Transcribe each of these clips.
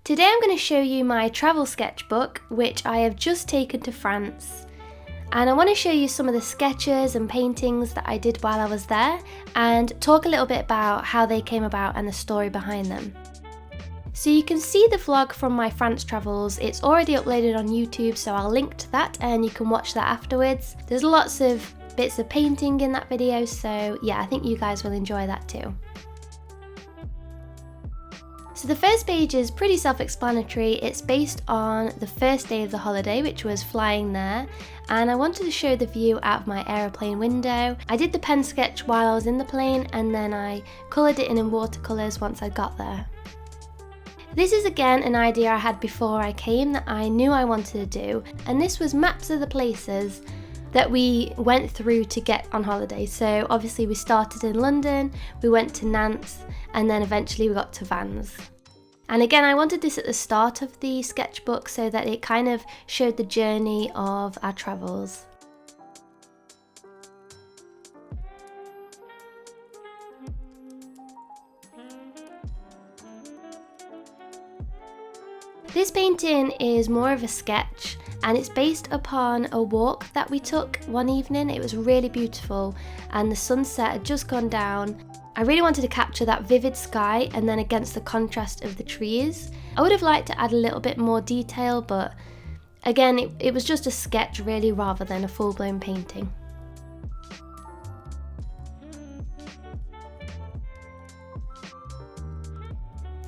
Today I'm going to show you my travel sketchbook, which I have just taken to France. And I want to show you some of the sketches and paintings that I did while I was there, and talk a little bit about how they came about and the story behind them. So you can see the vlog from my France travels. It's already uploaded on YouTube, so I'll link to that and you can watch that afterwards. There's lots of bits of painting in that video, so yeah, I think you guys will enjoy that too. So the first page is pretty self-explanatory. It's based on the first day of the holiday, which was flying there, and I wanted to show the view out of my aeroplane window. I did the pen sketch while I was in the plane, and then I coloured it in watercolours once I got there. This is again an idea I had before I came that I knew I wanted to do, and this was maps of the places that we went through to get on holiday. So obviously we started in London, we went to Nantes, and then eventually we got to Vannes. And again, I wanted this at the start of the sketchbook so that it kind of showed the journey of our travels. This painting is more of a sketch, and it's based upon a walk that we took one evening. It was really beautiful and the sunset had just gone down. I really wanted to capture that vivid sky and then against the contrast of the trees. I would have liked to add a little bit more detail, but again, it was just a sketch really rather than a full-blown painting.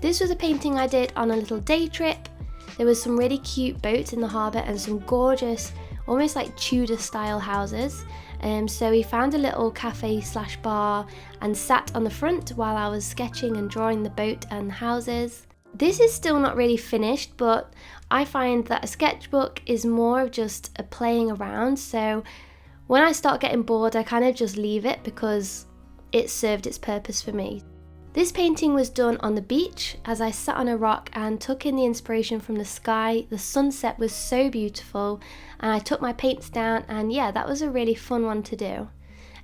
This was a painting I did on a little day trip. There was some really cute boats in the harbour and some gorgeous, almost like Tudor style houses. So we found a little cafe/bar and sat on the front while I was sketching and drawing the boat and the houses. This is still not really finished, but I find that a sketchbook is more of just a playing around. So when I start getting bored, I kind of just leave it because it served its purpose for me. This painting was done on the beach as I sat on a rock and took in the inspiration from the sky. The sunset was so beautiful and I took my paints down, and yeah, that was a really fun one to do.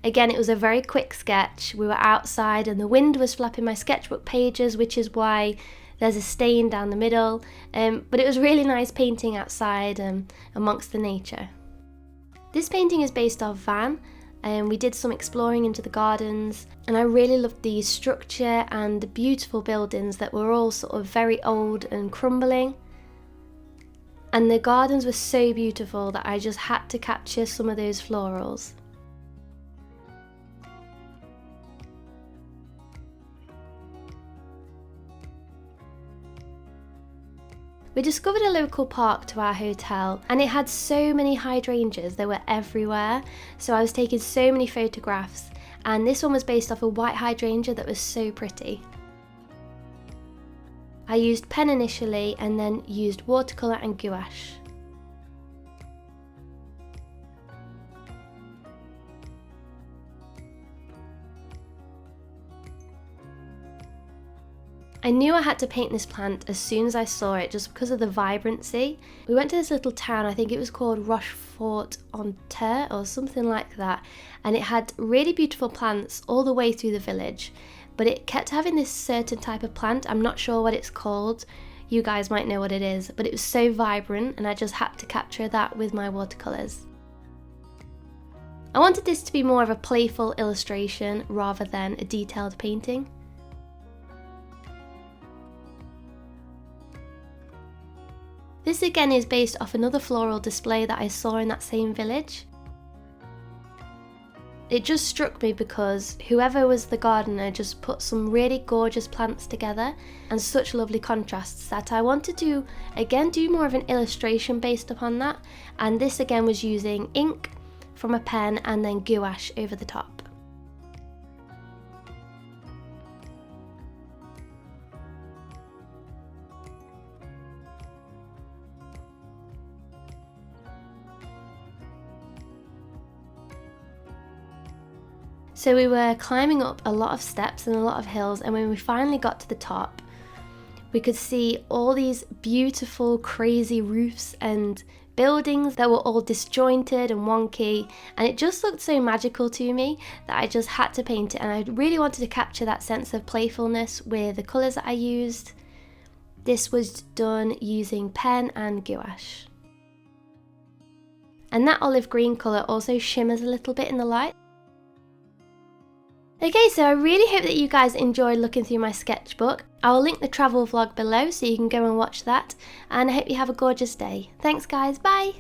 Again, it was a very quick sketch. We were outside and the wind was flapping my sketchbook pages, which is why there's a stain down the middle, but it was really nice painting outside amongst the nature. This painting is based off Vannes. We did some exploring into the gardens, and I really loved the structure and the beautiful buildings that were all sort of very old and crumbling. And the gardens were so beautiful that I just had to capture some of those florals. We discovered a local park to our hotel, and it had so many hydrangeas. They were everywhere, so I was taking so many photographs, and this one was based off a white hydrangea that was so pretty. I used pen initially and then used watercolour and gouache. I knew I had to paint this plant as soon as I saw it, just because of the vibrancy. We went to this little town, I think it was called Rochefort-en-Terre or something like that, and it had really beautiful plants all the way through the village, but it kept having this certain type of plant. I'm not sure what it's called, you guys might know what it is, but it was so vibrant and I just had to capture that with my watercolours. I wanted this to be more of a playful illustration rather than a detailed painting. This again is based off another floral display that I saw in that same village. It just struck me because whoever was the gardener just put some really gorgeous plants together and such lovely contrasts that I wanted to again do more of an illustration based upon that, and this again was using ink from a pen and then gouache over the top. So we were climbing up a lot of steps and a lot of hills, and when we finally got to the top, we could see all these beautiful, crazy roofs and buildings that were all disjointed and wonky, and it just looked so magical to me that I just had to paint it, and I really wanted to capture that sense of playfulness with the colours that I used. This was done using pen and gouache. And that olive green colour also shimmers a little bit in the light. Okay, so I really hope that you guys enjoyed looking through my sketchbook. I will link the travel vlog below so you can go and watch that, and I hope you have a gorgeous day. Thanks guys, bye!